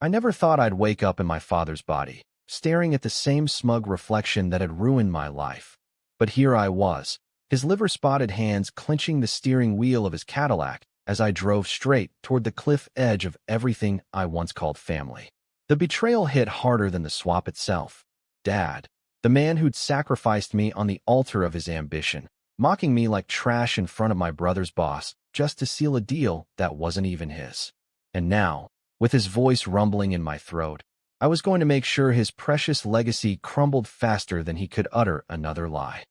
I never thought I'd wake up in my father's body, staring at the same smug reflection that had ruined my life. But here I was, his liver-spotted hands clenching the steering wheel of his Cadillac as I drove straight toward the cliff edge of everything I once called family. The betrayal hit harder than the swap itself. Dad, the man who'd sacrificed me on the altar of his ambition, mocking me like trash in front of my brother's boss just to seal a deal that wasn't even his. And now, with his voice rumbling in my throat, I was going to make sure his precious legacy crumbled faster than he could utter another lie.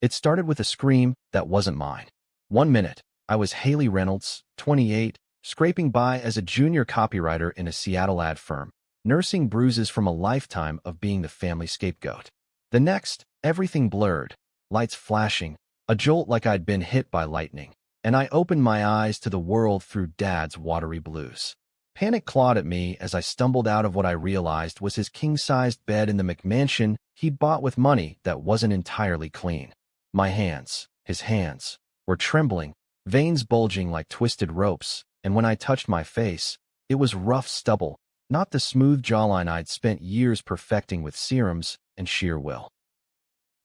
It started with a scream that wasn't mine. 1 minute, I was Haley Reynolds, 28, scraping by as a junior copywriter in a Seattle ad firm, nursing bruises from a lifetime of being the family scapegoat. The next, everything blurred, lights flashing, a jolt like I'd been hit by lightning, and I opened my eyes to the world through Dad's watery blues. Panic clawed at me as I stumbled out of what I realized was his king-sized bed in the McMansion he'd bought with money that wasn't entirely clean. My hands, his hands, were trembling, veins bulging like twisted ropes, and when I touched my face, it was rough stubble, not the smooth jawline I'd spent years perfecting with serums and sheer will.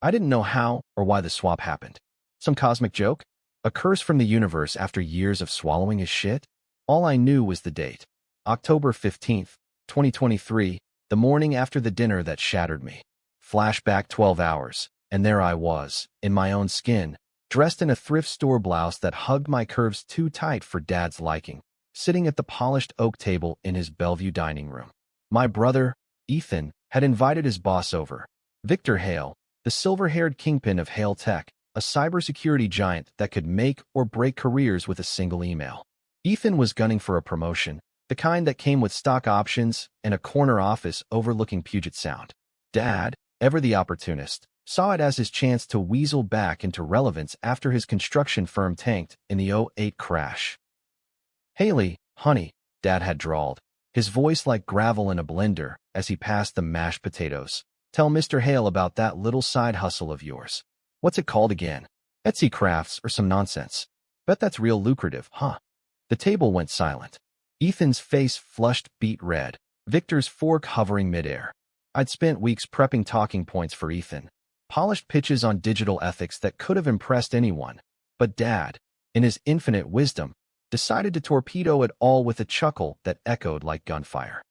I didn't know how or why the swap happened. Some cosmic joke? A curse from the universe after years of swallowing his shit? All I knew was the date. October 15th, 2023, the morning after the dinner that shattered me. Flashback 12 hours, and there I was, in my own skin, dressed in a thrift store blouse that hugged my curves too tight for Dad's liking, sitting at the polished oak table in his Bellevue dining room. My brother, Ethan, had invited his boss over, Victor Hale, the silver-haired kingpin of Hale Tech, a cybersecurity giant that could make or break careers with a single email. Ethan was gunning for a promotion, the kind that came with stock options and a corner office overlooking Puget Sound. Dad, ever the opportunist, saw it as his chance to weasel back into relevance after his construction firm tanked in the '08 crash. "Haley, honey," Dad had drawled, his voice like gravel in a blender as he passed the mashed potatoes. "Tell Mr. Hale about that little side hustle of yours. What's it called again? Etsy crafts or some nonsense. Bet that's real lucrative, huh?" The table went silent. Ethan's face flushed beet red, Victor's fork hovering midair. I'd spent weeks prepping talking points for Ethan, polished pitches on digital ethics that could have impressed anyone. But Dad, in his infinite wisdom, decided to torpedo it all with a chuckle that echoed like gunfire.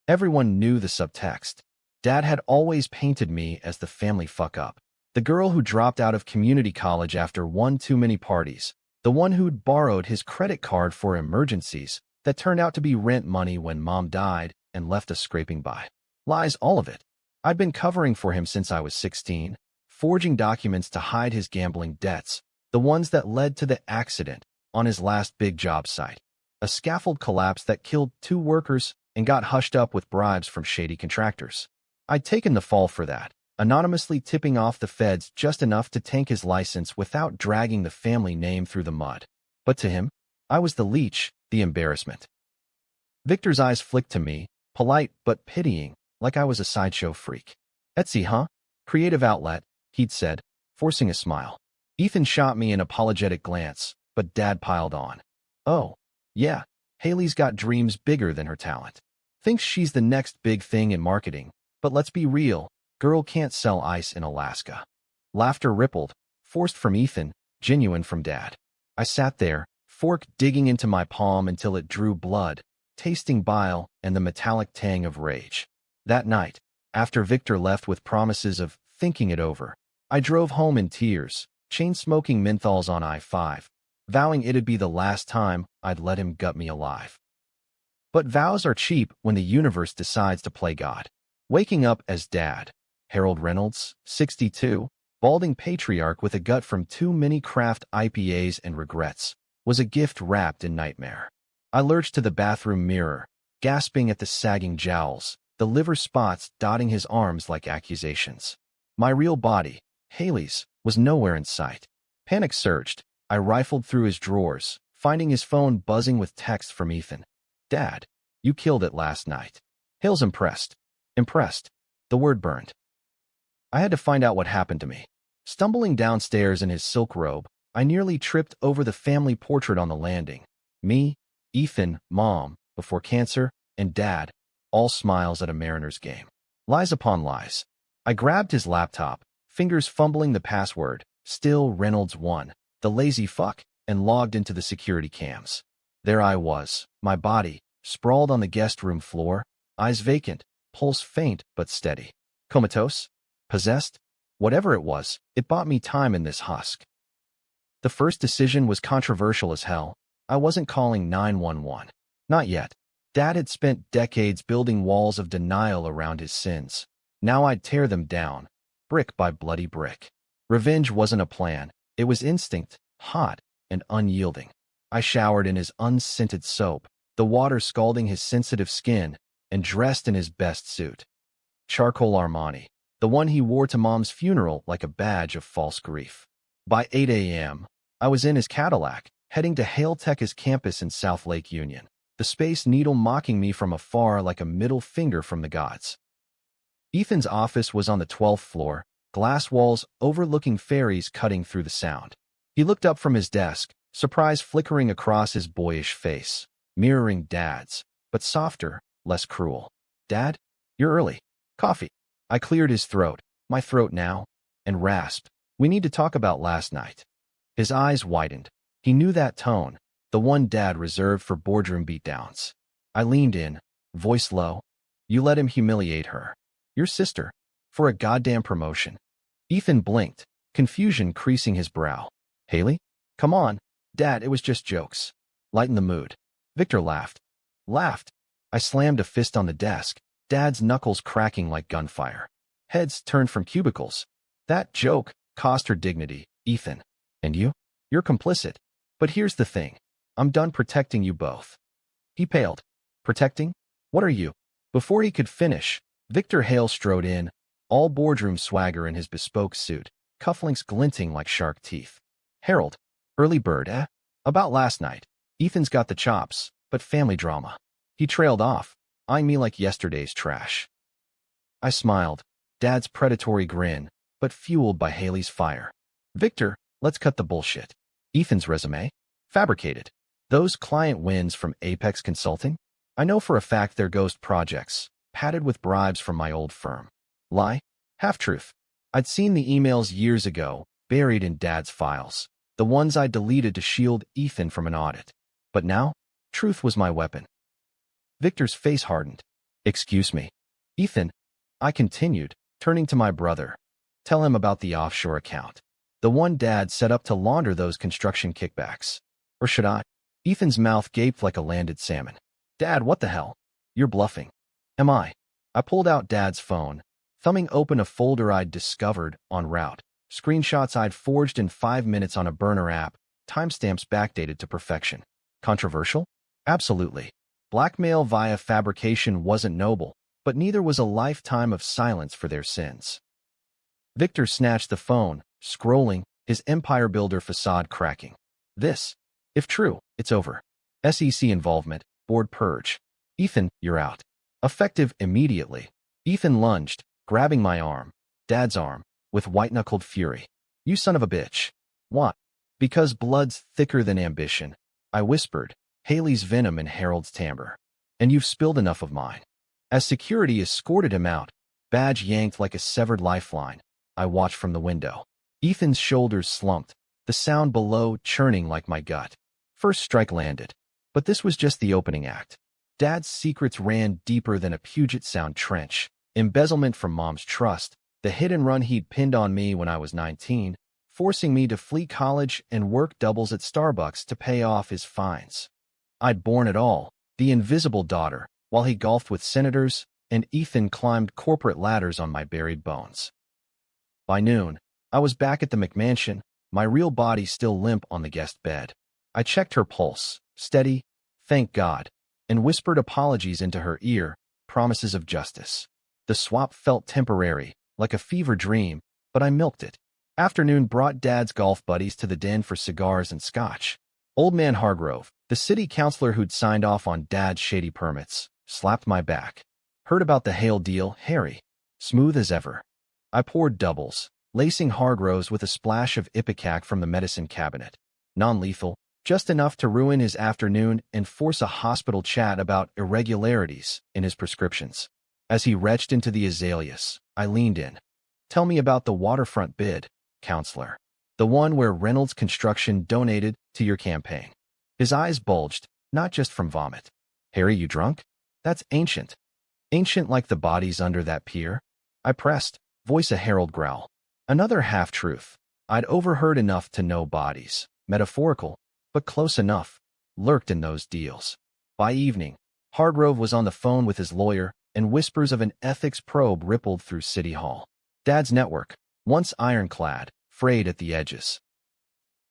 Everyone knew the subtext. Dad had always painted me as the family fuck-up, the girl who dropped out of community college after one too many parties, the one who'd borrowed his credit card for emergencies that turned out to be rent money when Mom died and left us scraping by. Lies, all of it. I'd been covering for him since I was 16, forging documents to hide his gambling debts, the ones that led to the accident on his last big job site, a scaffold collapse that killed 2 workers and got hushed up with bribes from shady contractors. I'd taken the fall for that, anonymously tipping off the feds just enough to tank his license without dragging the family name through the mud. But to him, I was the leech, the embarrassment. Victor's eyes flicked to me, polite but pitying, like I was a sideshow freak. "Etsy, huh? Creative outlet," he'd said, forcing a smile. Ethan shot me an apologetic glance, but Dad piled on. "Oh, yeah, Haley's got dreams bigger than her talent. Thinks she's the next big thing in marketing, but let's be real, girl can't sell ice in Alaska." Laughter rippled, forced from Ethan, genuine from Dad. I sat there, fork digging into my palm until it drew blood, tasting bile and the metallic tang of rage. That night, after Victor left with promises of thinking it over, I drove home in tears, chain-smoking menthols on I-5, vowing it'd be the last time I'd let him gut me alive. But vows are cheap when the universe decides to play God. Waking up as Dad, Harold Reynolds, 62, balding patriarch with a gut from too many craft IPAs and regrets, was a gift wrapped in nightmare. I lurched to the bathroom mirror, gasping at the sagging jowls, the liver spots dotting his arms like accusations. My real body, Haley's, was nowhere in sight. Panic surged. I rifled through his drawers, finding his phone buzzing with text from Ethan. "Dad, you killed it last night." Hale's impressed. Impressed. The word burned. I had to find out what happened to me. Stumbling downstairs in his silk robe, I nearly tripped over the family portrait on the landing. Me, Ethan, Mom, before cancer, and Dad, all smiles at a Mariners game. Lies upon lies. I grabbed his laptop, fingers fumbling the password, still Reynolds 1, the lazy fuck, and logged into the security cams. There I was, my body, sprawled on the guest room floor, eyes vacant, pulse faint but steady. Comatose? Possessed? Whatever it was, it bought me time in this husk. The first decision was controversial as hell. I wasn't calling 911. Not yet. Dad had spent decades building walls of denial around his sins. Now I'd tear them down, brick by bloody brick. Revenge wasn't a plan. It was instinct, hot and unyielding. I showered in his unscented soap, the water scalding his sensitive skin, and dressed in his best suit. Charcoal Armani, the one he wore to Mom's funeral like a badge of false grief. By 8 a.m., I was in his Cadillac, heading to Hale Tech's campus in South Lake Union, the Space Needle mocking me from afar like a middle finger from the gods. Ethan's office was on the 12th floor, glass walls overlooking ferries cutting through the sound. He looked up from his desk, surprise flickering across his boyish face, mirroring Dad's, but softer, less cruel. Dad, you're early. Coffee. I cleared his throat, my throat now, and rasped, we need to talk about last night. His eyes widened. He knew that tone, the one Dad reserved for boardroom beatdowns. I leaned in, voice low. You let him humiliate her. Your sister. For a goddamn promotion. Ethan blinked, confusion creasing his brow. Haley? Come on. Dad, it was just jokes. Lighten the mood. Victor laughed. Laughed. I slammed a fist on the desk, Dad's knuckles cracking like gunfire. Heads turned from cubicles. That joke cost her dignity, Ethan. And you? You're complicit. But here's the thing. I'm done protecting you both. He paled. Protecting? What are you? Before he could finish, Victor Hale strode in, all boardroom swagger in his bespoke suit, cufflinks glinting like shark teeth. Harold. Early bird, eh? About last night. Ethan's got the chops, but family drama. He trailed off, eyeing me like yesterday's trash. I smiled, Dad's predatory grin, but fueled by Haley's fire. Victor, let's cut the bullshit. Ethan's resume? Fabricated. Those client wins from Apex Consulting? I know for a fact they're ghost projects, padded with bribes from my old firm. Lie? Half-truth. I'd seen the emails years ago, buried in Dad's files, the ones I deleted to shield Ethan from an audit. But now, truth was my weapon. Victor's face hardened. Excuse me. Ethan, I continued, turning to my brother. Tell him about the offshore account. The one Dad set up to launder those construction kickbacks. Or should I? Ethan's mouth gaped like a landed salmon. Dad, what the hell? You're bluffing. Am I? I pulled out Dad's phone, thumbing open a folder I'd discovered en route. Screenshots I'd forged in 5 minutes on a burner app, timestamps backdated to perfection. Controversial? Absolutely. Blackmail via fabrication wasn't noble, but neither was a lifetime of silence for their sins. Victor snatched the phone, scrolling, his empire builder facade cracking. This. If true, it's over. SEC involvement, board purge. Ethan, you're out. Effective immediately. Ethan lunged, grabbing my arm, Dad's arm, with white-knuckled fury. You son of a bitch. What? Because blood's thicker than ambition, I whispered, Haley's venom in Harold's timbre. And you've spilled enough of mine. As security escorted him out, badge yanked like a severed lifeline, I watched from the window. Ethan's shoulders slumped, the sound below churning like my gut. First strike landed. But this was just the opening act. Dad's secrets ran deeper than a Puget Sound trench. Embezzlement from Mom's trust, the hit and run he'd pinned on me when I was 19, forcing me to flee college and work doubles at Starbucks to pay off his fines. I'd borne it all, the invisible daughter, while he golfed with senators, and Ethan climbed corporate ladders on my buried bones. By noon, I was back at the McMansion, my real body still limp on the guest bed. I checked her pulse, steady, thank God, and whispered apologies into her ear, promises of justice. The swap felt temporary, like a fever dream, but I milked it. Afternoon brought Dad's golf buddies to the den for cigars and scotch. Old man Hargrove, the city councilor who'd signed off on Dad's shady permits, slapped my back. Heard about the Hale deal, Harry. Smooth as ever. I poured doubles, lacing Hargroves with a splash of ipecac from the medicine cabinet. Non-lethal, just enough to ruin his afternoon and force a hospital chat about irregularities in his prescriptions. As he retched into the azaleas, I leaned in. Tell me about the waterfront bid, counselor. The one where Reynolds Construction donated to your campaign. His eyes bulged, not just from vomit. Harry, you drunk? That's ancient. Ancient like the bodies under that pier? I pressed, voice a herald growl. Another half-truth. I'd overheard enough to know bodies, metaphorical, but close enough, lurked in those deals. By evening, Hardgrove was on the phone with his lawyer, and whispers of an ethics probe rippled through City Hall. Dad's network, once ironclad, frayed at the edges.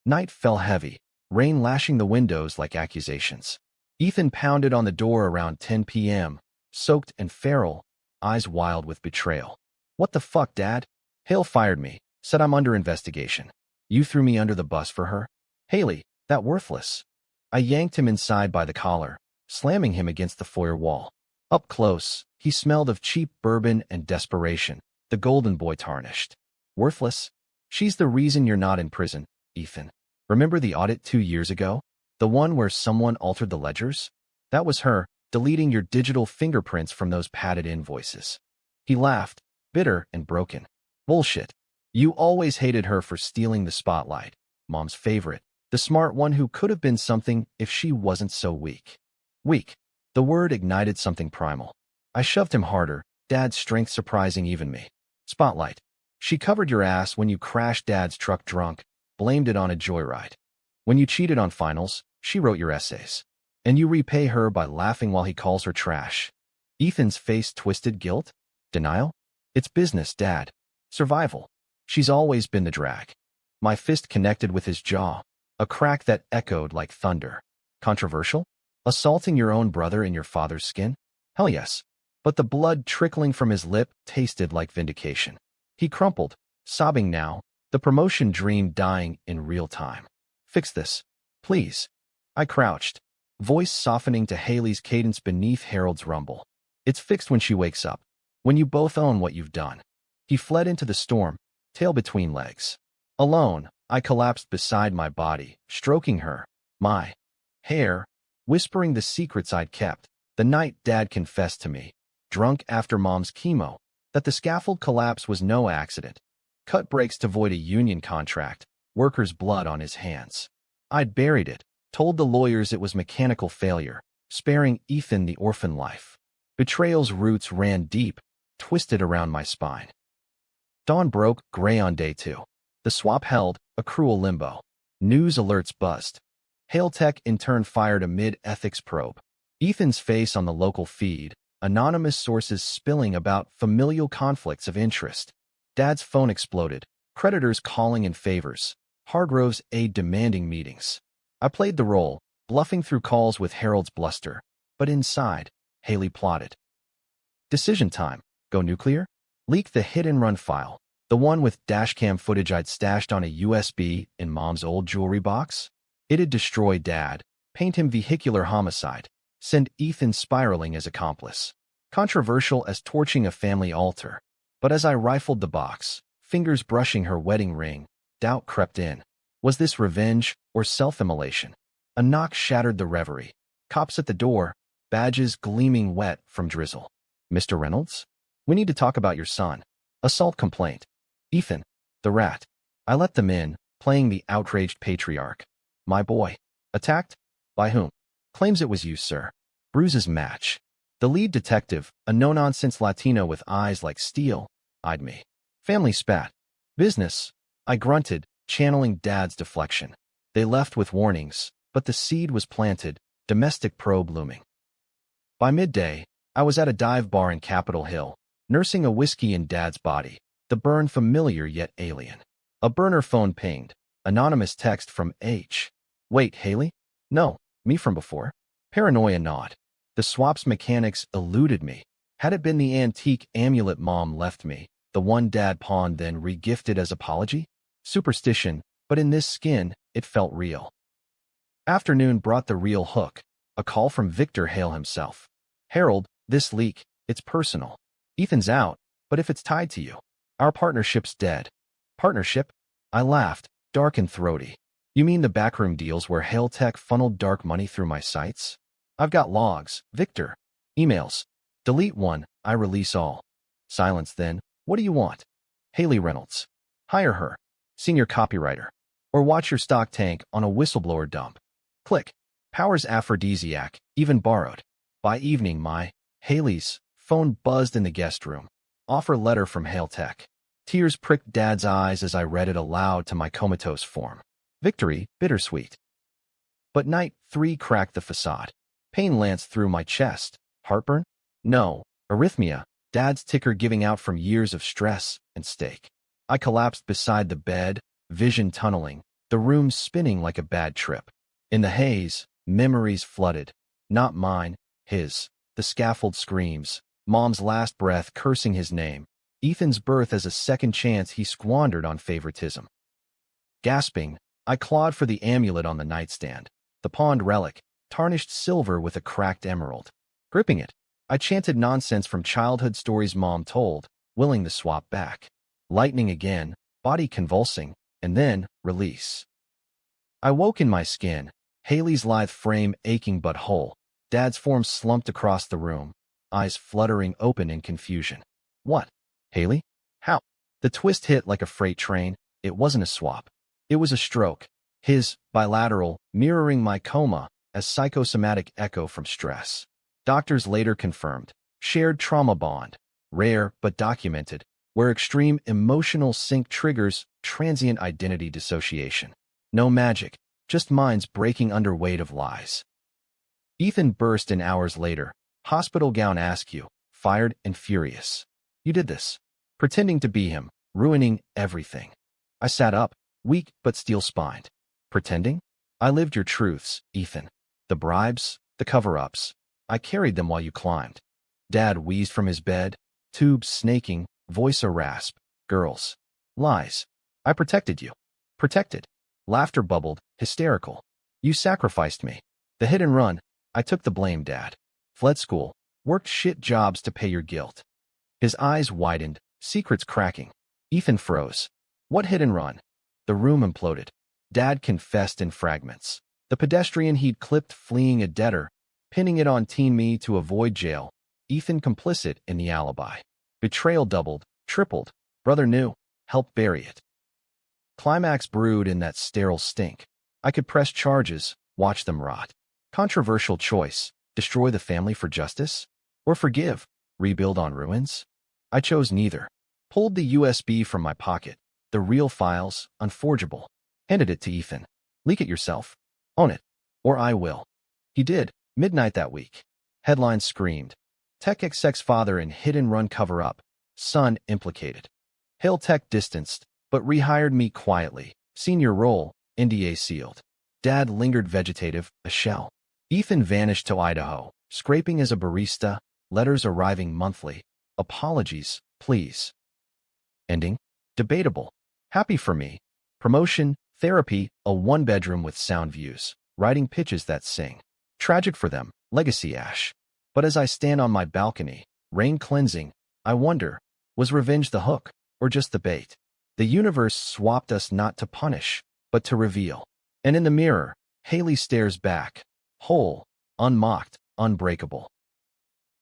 Night fell heavy, rain lashing the windows like accusations. Ethan pounded on the door around 10 p.m., soaked and feral, eyes wild with betrayal. What the fuck, Dad? Hale fired me, said I'm under investigation. You threw me under the bus for her? Haley, that worthless. I yanked him inside by the collar, slamming him against the foyer wall. Up close, he smelled of cheap bourbon and desperation, the golden boy tarnished. Worthless? She's the reason you're not in prison, Ethan. Remember the audit 2 years ago? The one where someone altered the ledgers? That was her, deleting your digital fingerprints from those padded invoices. He laughed, bitter and broken. Bullshit. You always hated her for stealing the spotlight. Mom's favorite. The smart one who could have been something if she wasn't so weak. Weak. The word ignited something primal. I shoved him harder, Dad's strength surprising even me. Spotlight. She covered your ass when you crashed Dad's truck drunk, blamed it on a joyride. When you cheated on finals, she wrote your essays. And you repay her by laughing while he calls her trash. Ethan's face twisted. Guilt? Denial? It's business, Dad. Survival. She's always been the drag. My fist connected with his jaw, a crack that echoed like thunder. Controversial? Assaulting your own brother in your father's skin? Hell yes. But the blood trickling from his lip tasted like vindication. He crumpled, sobbing now, the promotion dream dying in real time. Fix this, please. I crouched, voice softening to Haley's cadence beneath Harold's rumble. It's fixed when she wakes up, when you both own what you've done. He fled into the storm, tail between legs. Alone, I collapsed beside my body, stroking her, my hair, whispering the secrets I'd kept, the night Dad confessed to me, drunk after Mom's chemo, that the scaffold collapse was no accident. Cut breaks to void a union contract, worker's blood on his hands. I'd buried it, told the lawyers it was mechanical failure, sparing Ethan the orphan life. Betrayal's roots ran deep, twisted around my spine. Dawn broke, gray on day 2. The swap held, a cruel limbo. News alerts buzzed. Hailtech in turn fired a mid-ethics probe. Ethan's face on the local feed, anonymous sources spilling about familial conflicts of interest. Dad's phone exploded, creditors calling in favors, Hargrove's aide demanding meetings. I played the role, bluffing through calls with Harold's bluster, but inside, Haley plotted. Decision time. Go nuclear? Leak the hit-and-run file, the one with dashcam footage I'd stashed on a USB in Mom's old jewelry box? It'd destroy Dad, paint him vehicular homicide, send Ethan spiraling as accomplice. Controversial as torching a family altar. But as I rifled the box, fingers brushing her wedding ring, doubt crept in. Was this revenge or self-immolation? A knock shattered the reverie. Cops at the door, badges gleaming wet from drizzle. Mr. Reynolds? We need to talk about your son. Assault complaint. Ethan, the rat. I let them in, playing the outraged patriarch. My boy. Attacked? By whom? Claims it was you, sir. Bruises match. The lead detective, a no-nonsense Latino with eyes like steel, eyed me. Family spat. Business. I grunted, channeling Dad's deflection. They left with warnings, but the seed was planted, domestic probe looming. By midday, I was at a dive bar in Capitol Hill, nursing a whiskey in Dad's body, the burn familiar yet alien. A burner phone pinged. Anonymous text from H. Wait, Haley? No, me from before. Paranoia gnawed. The swap's mechanics eluded me. Had it been the antique amulet Mom left me, the one Dad pawned then regifted as apology? Superstition, but in this skin, it felt real. Afternoon brought the real hook, a call from Victor Hale himself. Harold, this leak, it's personal. Ethan's out, but if it's tied to you, our partnership's dead. Partnership? I laughed, dark and throaty. You mean the backroom deals where Hailtech funneled dark money through my sites? I've got logs, Victor. Emails. Delete one, I release all. Silence then. What do you want? Haley Reynolds. Hire her. Senior copywriter. Or watch your stock tank on a whistleblower dump. Click. Powers aphrodisiac, even borrowed. By evening, my Haley's phone buzzed in the guest room. Offer letter from Hailtech. Tears pricked Dad's eyes as I read it aloud to my comatose form. Victory, bittersweet. But night 3 cracked the facade. Pain lanced through my chest. Heartburn? No. Arrhythmia. Dad's ticker giving out from years of stress and stake. I collapsed beside the bed, vision tunneling, the room spinning like a bad trip. In the haze, memories flooded. Not mine, his. The scaffold screams. Mom's last breath cursing his name. Ethan's birth as a second chance he squandered on favoritism. Gasping, I clawed for the amulet on the nightstand. The pawned relic, tarnished silver with a cracked emerald. Gripping it, I chanted nonsense from childhood stories Mom told, willing to swap back. Lightning again, body convulsing, and then release. I woke in my skin, Haley's lithe frame aching but whole. Dad's form slumped across the room, eyes fluttering open in confusion. What? Haley? How? The twist hit like a freight train. It wasn't a swap. It was a stroke. His, bilateral, mirroring my coma, as psychosomatic echo from stress. Doctors later confirmed. Shared trauma bond. Rare but documented, where extreme emotional sync triggers transient identity dissociation. No magic, just minds breaking under weight of lies. Ethan burst in hours later. Hospital gown askew, fired and furious. You did this. Pretending to be him, ruining everything. I sat up, weak but steel-spined. Pretending? I lived your truths, Ethan. The bribes, the cover-ups. I carried them while you climbed. Dad wheezed from his bed, tubes snaking, voice a rasp. Girls. Lies. I protected you. Protected. Laughter bubbled, hysterical. You sacrificed me. The hit and run. I took the blame, Dad. Fled school. Worked shit jobs to pay your guilt. His eyes widened, secrets cracking. Ethan froze. What hit and run? The room imploded. Dad confessed in fragments. The pedestrian he'd clipped fleeing a debtor, pinning it on teen me to avoid jail. Ethan complicit in the alibi. Betrayal doubled, tripled. Brother knew. Helped bury it. Climax brewed in that sterile stink. I could press charges, watch them rot. Controversial choice. Destroy the family for justice? Or forgive? Rebuild on ruins? I chose neither. Pulled the USB from my pocket. The real files, unforgeable. Handed it to Ethan. Leak it yourself. Own it. Or I will. He did. Midnight that week. Headlines screamed. Tech exec's father in hit-and-run cover-up. Son implicated. Hailtech distanced, but rehired me quietly. Senior role, NDA sealed. Dad lingered vegetative, a shell. Ethan vanished to Idaho, scraping as a barista, letters arriving monthly. Apologies, please. Ending? Debatable. Happy for me. Promotion, therapy, a one-bedroom with sound views. Writing pitches that sing. Tragic for them, legacy ash. But as I stand on my balcony, rain cleansing, I wonder, was revenge the hook, or just the bait? The universe swapped us not to punish, but to reveal. And in the mirror, Haley stares back, whole, unmocked, unbreakable.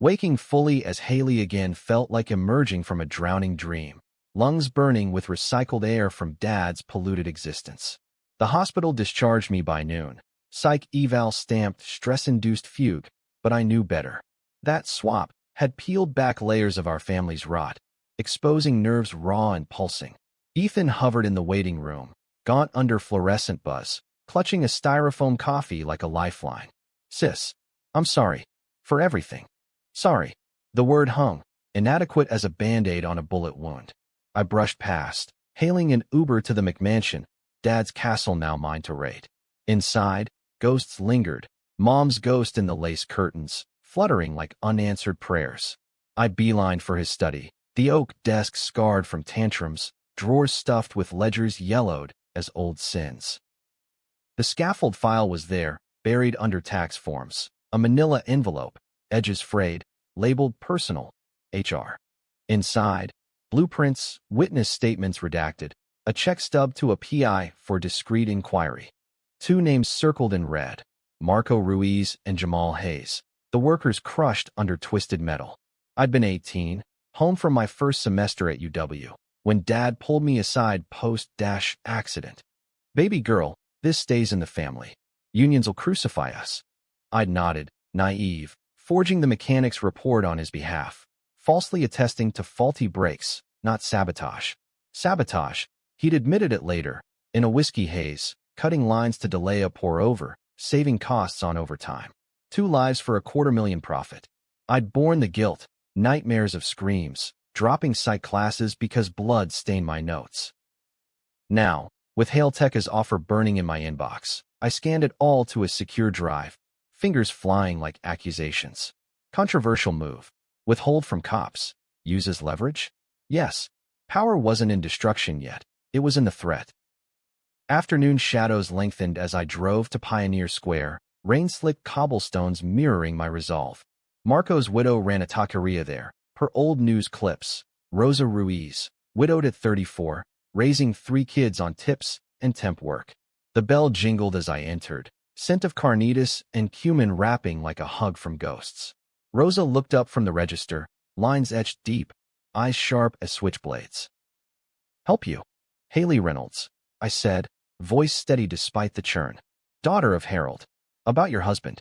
Waking fully as Haley again felt like emerging from a drowning dream, lungs burning with recycled air from Dad's polluted existence. The hospital discharged me by noon. Psych eval stamped stress-induced fugue, but I knew better. That swap had peeled back layers of our family's rot, exposing nerves raw and pulsing. Ethan hovered in the waiting room, gaunt under fluorescent buzz, clutching a styrofoam coffee like a lifeline. Sis, I'm sorry. For everything. Sorry. The word hung, inadequate as a Band-Aid on a bullet wound. I brushed past, hailing an Uber to the McMansion, Dad's castle now mine to raid. Inside, ghosts lingered, Mom's ghost in the lace curtains, fluttering like unanswered prayers. I beelined for his study, the oak desk scarred from tantrums, drawers stuffed with ledgers yellowed as old sins. The scaffold file was there, buried under tax forms, a manila envelope, edges frayed, labeled personal, HR. Inside, blueprints, witness statements redacted, a check stub to a PI for discreet inquiry. Two names circled in red, Marco Ruiz and Jamal Hayes, the workers crushed under twisted metal. I'd been 18, home from my first semester at UW, when Dad pulled me aside post-accident. "Baby girl, this stays in the family. Unions'll crucify us." I'd nodded, naive, forging the mechanic's report on his behalf, falsely attesting to faulty brakes, not sabotage. Sabotage, he'd admitted it later, in a whiskey haze, cutting lines to delay a pour-over, saving costs on overtime. 2 lives for a $250,000 profit. I'd borne the guilt, nightmares of screams, dropping psych classes because blood stained my notes. Now, with Hailtech's offer burning in my inbox, I scanned it all to a secure drive, fingers flying like accusations. Controversial move. Withhold from cops. Use as leverage? Yes. Power wasn't in destruction yet. It was in the threat. Afternoon shadows lengthened as I drove to Pioneer Square, rain-slicked cobblestones mirroring my resolve. Marco's widow ran a taqueria there, her old news clips. Rosa Ruiz, widowed at 34, raising 3 kids on tips and temp work. The bell jingled as I entered, scent of carnitas and cumin wrapping like a hug from ghosts. Rosa looked up from the register, lines etched deep, eyes sharp as switchblades. "Help you?" "Haley Reynolds," I said, voice steady despite the churn. "Daughter of Harold. About your husband."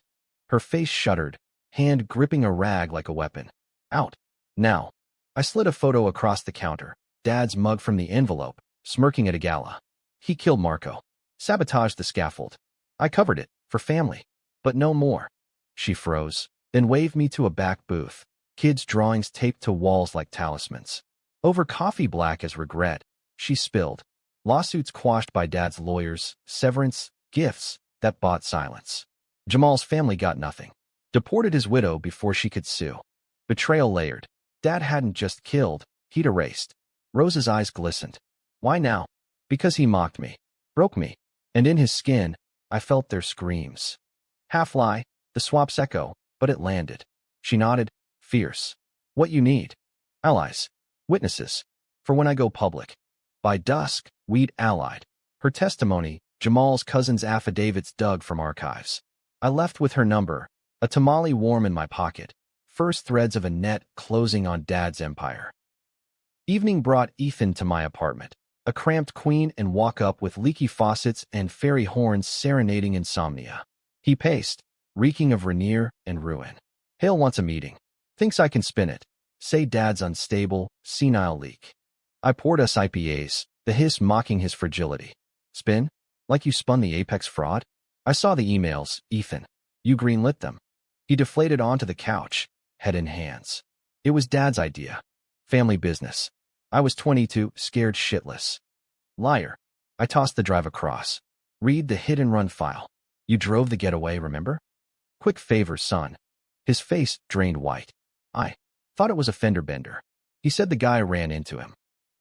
Her face shuddered, hand gripping a rag like a weapon. "Out. Now." I slid a photo across the counter, Dad's mug from the envelope, smirking at a gala. "He killed Marco. Sabotaged the scaffold. I covered it, for family. But no more." She froze, then waved me to a back booth, kids' drawings taped to walls like talismans. Over coffee black as regret, she spilled. Lawsuits quashed by Dad's lawyers, severance, gifts that bought silence. Jamal's family got nothing. Deported his widow before she could sue. Betrayal layered. Dad hadn't just killed, he'd erased. Rose's eyes glistened. "Why now?" "Because he mocked me. Broke me. And in his skin, I felt their screams." Half lie, the swap's echo, but it landed. She nodded, fierce. "What you need?" "Allies. Witnesses. For when I go public." By dusk, we'd allied. Her testimony, Jamal's cousin's affidavits dug from archives. I left with her number, a tamale warm in my pocket, first threads of a net closing on Dad's empire. Evening brought Ethan to my apartment, a cramped queen and walk-up with leaky faucets and fairy horns serenading insomnia. He paced, reeking of Rainier and ruin. "Hale wants a meeting. Thinks I can spin it. Say Dad's unstable, senile leak." I poured us IPAs, the hiss mocking his fragility. "Spin? Like you spun the Apex fraud?" "I saw the emails, Ethan. You greenlit them." He deflated onto the couch, head in hands. "It was Dad's idea. Family business. I was 22, scared shitless." "Liar." I tossed the drive across. "Read the hit-and-run file. You drove the getaway, remember?" "Quick favor, son." His face drained white. "I thought it was a fender bender." He said the guy ran into him.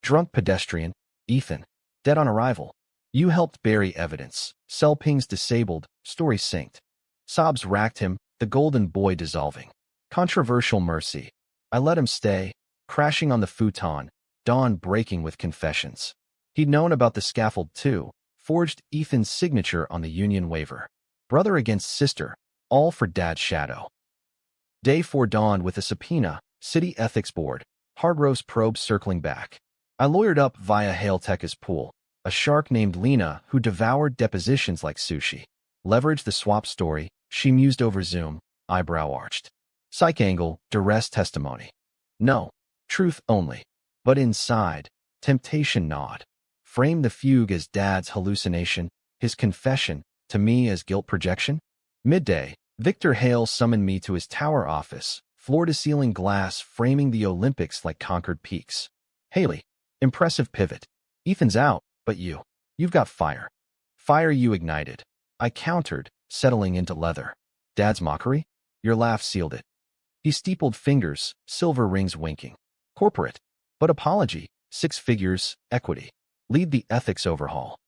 "Drunk pedestrian, Ethan. Dead on arrival. You helped bury evidence. Cell pings disabled, story synced." Sobs racked him, the golden boy dissolving. Controversial mercy. I let him stay, crashing on the futon, dawn breaking with confessions. He'd known about the scaffold too, forged Ethan's signature on the union waiver. Brother against sister, all for Dad's shadow. Day 4 dawned with a subpoena, City Ethics Board, hard roast probe circling back. I lawyered up via Hailtech's pool, a shark named Lena who devoured depositions like sushi. Leveraged the swap story, she mused over Zoom, eyebrow arched. Psych angle, duress testimony. No, truth only. But inside, temptation gnawed. Frame the fugue as Dad's hallucination, his confession, to me as guilt projection. Midday, Victor Hale summoned me to his tower office, floor-to-ceiling glass framing the Olympics like conquered peaks. "Haley, impressive pivot. Ethan's out, but you've got fire. Fire you ignited." I countered, settling into leather. "Dad's mockery? Your laugh sealed it." He steepled fingers, silver rings winking. "Corporate. But apology, 6 figures, equity. Lead the ethics overhaul."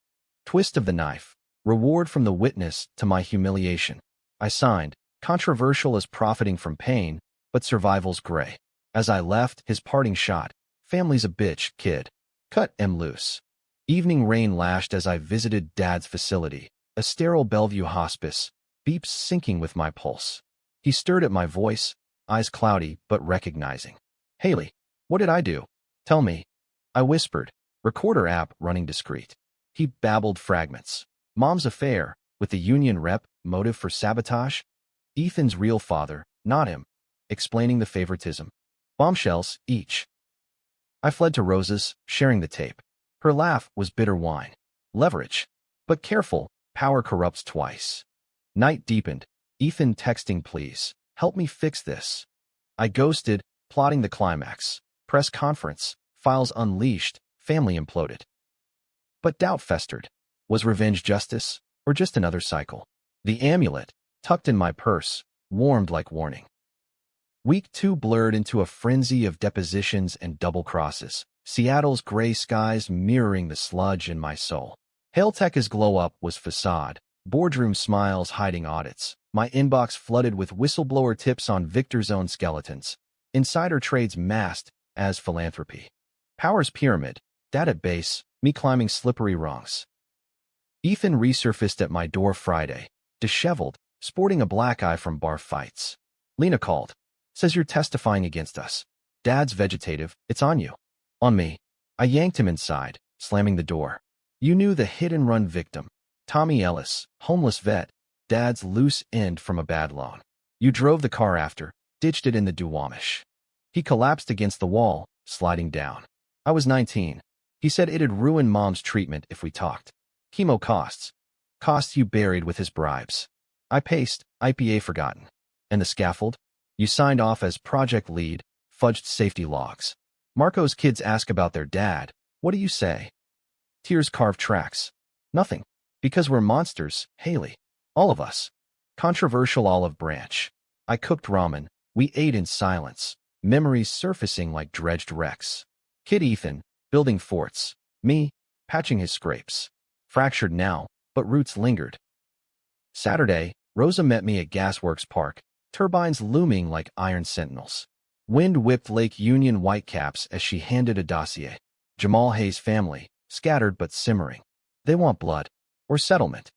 Twist of the knife. Reward from the witness to my humiliation. I signed, controversial as profiting from pain, but survival's gray. As I left, his parting shot. "Family's a bitch, kid. Cut em loose." Evening rain lashed as I visited Dad's facility, A sterile Bellevue hospice, beeps syncing with my pulse. He stirred at my voice, eyes cloudy but recognizing. Haley, what did I do? Tell me. I whispered, recorder app running discreet. He babbled fragments. Mom's affair, with the union rep, motive for sabotage? Ethan's real father, not him. Explaining the favoritism. Bombshells, each. I fled to Rosa's, sharing the tape. Her laugh was bitter wine. Leverage. But careful, power corrupts twice. Night deepened. Ethan texting please. Help me fix this. I ghosted, plotting the climax. Press conference. Files unleashed. Family imploded. But doubt festered. Was revenge justice, or just another cycle? The amulet, tucked in my purse, warmed like warning. Week 2 blurred into a frenzy of depositions and double crosses. Seattle's gray skies mirroring the sludge in my soul. Hailtech's glow-up was facade. Boardroom smiles hiding audits. My inbox flooded with whistleblower tips on Victor's own skeletons. Insider trades masked as philanthropy. Power's pyramid. That at base, me climbing slippery rungs. Ethan resurfaced at my door Friday, disheveled, sporting a black eye from bar fights. Lena called. Says you're testifying against us. Dad's vegetative, it's on you. On me. I yanked him inside, slamming the door. You knew the hit-and-run victim. Tommy Ellis, homeless vet. Dad's loose end from a bad loan. You drove the car after, ditched it in the Duwamish. He collapsed against the wall, sliding down. I was 19. He said it'd ruin Mom's treatment if we talked. Chemo costs. Costs you buried with his bribes. I paced, IPA forgotten. And the scaffold? You signed off as project lead, fudged safety logs. Marco's kids ask about their dad. What do you say? Tears carve tracks. Nothing. Because we're monsters, Haley. All of us. Controversial olive branch. I cooked ramen. We ate in silence. Memories surfacing like dredged wrecks. Kid Ethan, building forts. Me, patching his scrapes. Fractured now, but roots lingered. Saturday, Rosa met me at Gasworks Park, turbines looming like iron sentinels. Wind whipped Lake Union whitecaps as she handed a dossier. Jamal Hayes' family, scattered but simmering. They want blood. Or settlement.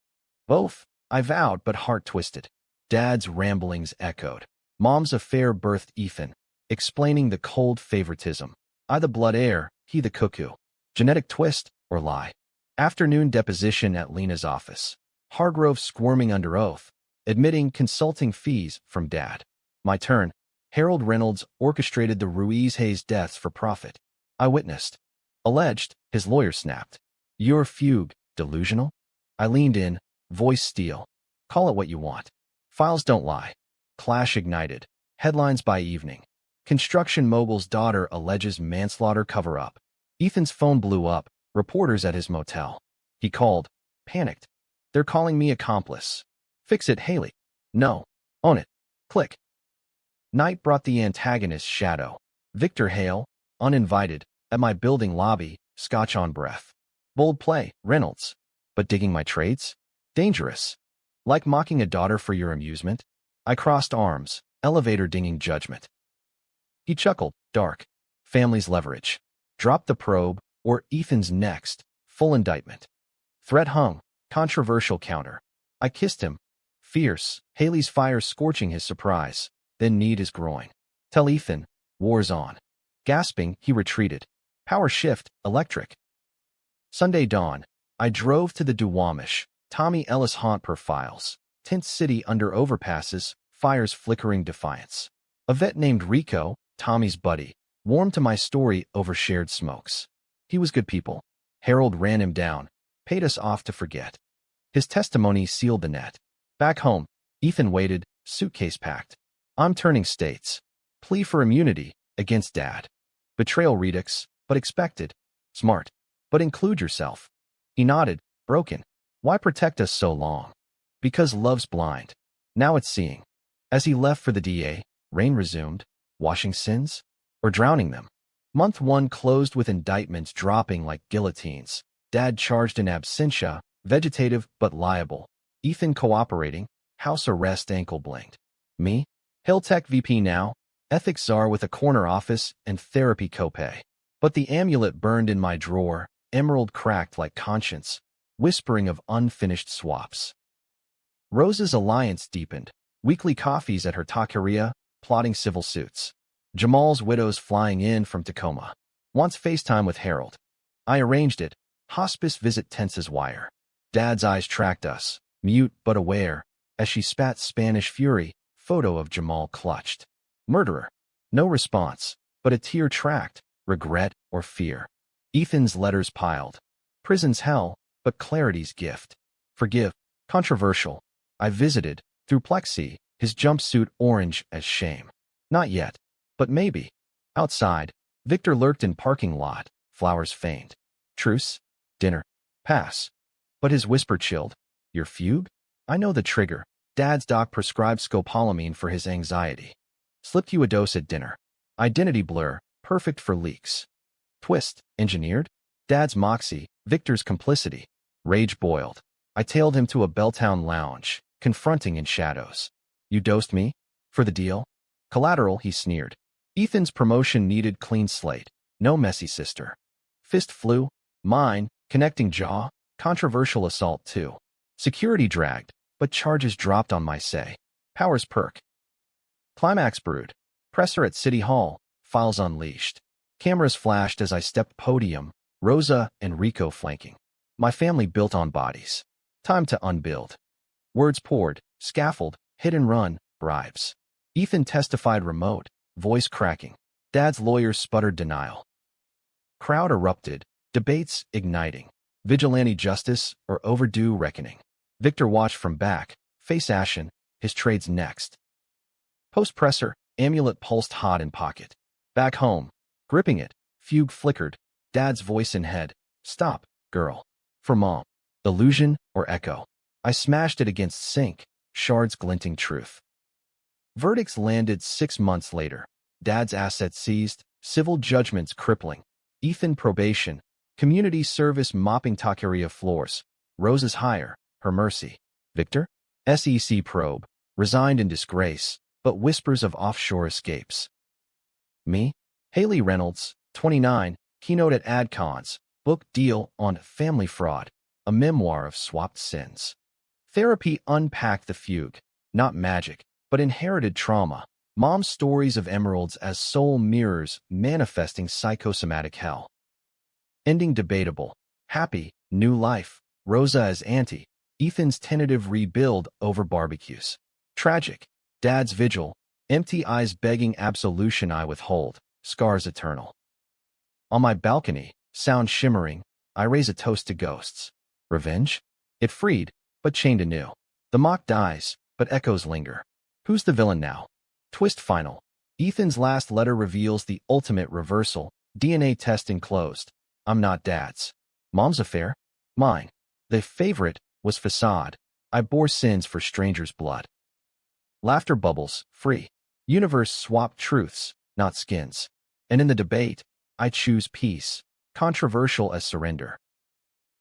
Both, I vowed, but heart twisted. Dad's ramblings echoed. Mom's affair birthed Ethan, explaining the cold favoritism. I the blood heir, he the cuckoo. Genetic twist, or lie. Afternoon deposition at Lena's office. Hargrove squirming under oath, admitting consulting fees from Dad. My turn. Harold Reynolds orchestrated the Ruiz-Hayes deaths for profit. I witnessed. Alleged, his lawyer snapped. Your fugue, delusional? I leaned in, voice steel. Call it what you want. Files don't lie. Clash ignited. Headlines by evening. Construction mogul's daughter alleges manslaughter cover-up. Ethan's phone blew up. Reporters at his motel. He called. Panicked. They're calling me accomplice. Fix it, Haley. No. Own it. Click. Night brought the antagonist's shadow. Victor Hale, uninvited, at my building lobby, scotch on breath. Bold play, Reynolds. But digging my traits? Dangerous. Like mocking a daughter for your amusement? I crossed arms, elevator dinging judgment. He chuckled, dark. Family's leverage. Drop the probe, or Ethan's next, full indictment. Threat hung, controversial counter. I kissed him. Fierce, Haley's fire scorching his surprise, then kneed his groin. Tell Ethan, war's on. Gasping, he retreated. Power shift, electric. Sunday dawn. I drove to the Duwamish, Tommy Ellis haunt per files. Tent city under overpasses, fires flickering defiance. A vet named Rico, Tommy's buddy, warmed to my story over shared smokes. He was good people. Harold ran him down, paid us off to forget. His testimony sealed the net. Back home, Ethan waited, suitcase packed. I'm turning states. Plea for immunity, against Dad. Betrayal redux, but expected. Smart. But include yourself. He nodded, broken. Why protect us so long? Because love's blind. Now it's seeing. As he left for the DA, rain resumed, washing sins? Or drowning them? Month 1 closed with indictments dropping like guillotines. Dad charged in absentia, vegetative but liable. Ethan cooperating, house arrest ankle blinked. Me? Hilltech VP now, ethics czar with a corner office and therapy copay. But the amulet burned in my drawer, emerald cracked like conscience. whispering of unfinished swaps. Rosa's alliance deepened, weekly coffees at her taqueria, plotting civil suits. Jamal's widow's flying in from Tacoma. Wants FaceTime with Harold. I arranged it. Hospice visit tense as wire. Dad's eyes tracked us, mute but aware, as she spat Spanish fury, photo of Jamal clutched. Murderer. No response, but a tear tracked, regret or fear. Ethan's letters piled. Prison's hell, but clarity's gift. Forgive. Controversial. I visited, through plexi, his jumpsuit orange as shame. Not yet, but maybe. Outside, Victor lurked in parking lot, flowers faint. Truce? Dinner? Pass. But his whisper chilled. Your fugue? I know the trigger. Dad's doc prescribed scopolamine for his anxiety. Slipped you a dose at dinner. Identity blur, perfect for leaks. Twist, engineered? Dad's moxie, Victor's complicity. Rage boiled. I tailed him to a Belltown lounge, confronting in shadows. You dosed me? For the deal? Collateral, he sneered. Ethan's promotion needed clean slate. No messy sister. Fist flew. Mine, connecting jaw. Controversial assault too. Security dragged, but charges dropped on my say. Powers perk. Climax brewed. Presser at City Hall. Files unleashed. Cameras flashed as I stepped podium. Rosa and Rico flanking. My family built on bodies. Time to unbuild. Words poured. Scaffold. Hit and run. Bribes. Ethan testified remote. Voice cracking. Dad's lawyers sputtered denial. Crowd erupted. Debates igniting. Vigilante justice or overdue reckoning. Victor watched from back. Face ashen. His trade's next. Post-presser. Amulet pulsed hot in pocket. Back home. Gripping it. Fugue flickered. Dad's voice in head. Stop, girl. For mom. Illusion or echo. I smashed it against sink. Shards glinting truth. Verdicts landed 6 months later. Dad's assets seized. Civil judgments crippling. Ethan probation. Community service mopping taqueria floors. Rosa's hire. Her mercy. Victor? SEC probe. Resigned in disgrace, but whispers of offshore escapes. Me? Haley Reynolds, 29, keynote at AdCons, book deal on family fraud, a memoir of swapped sins. Therapy unpacked the fugue, not magic, but inherited trauma. Mom's stories of emeralds as soul mirrors manifesting psychosomatic hell. Ending debatable. Happy, new life. Rosa as auntie. Ethan's tentative rebuild over barbecues. Tragic. Dad's vigil. Empty eyes begging absolution I withhold. Scars eternal. On my balcony, sound shimmering, I raise a toast to ghosts. Revenge? It freed, but chained anew. The mock dies, but echoes linger. Who's the villain now? Twist final. Ethan's last letter reveals the ultimate reversal. DNA test enclosed. I'm not Dad's. Mom's affair? Mine. The favorite was facade. I bore sins for strangers' blood. Laughter bubbles, free. Universe swapped truths, not skins. And in the debate, I choose peace, controversial as surrender.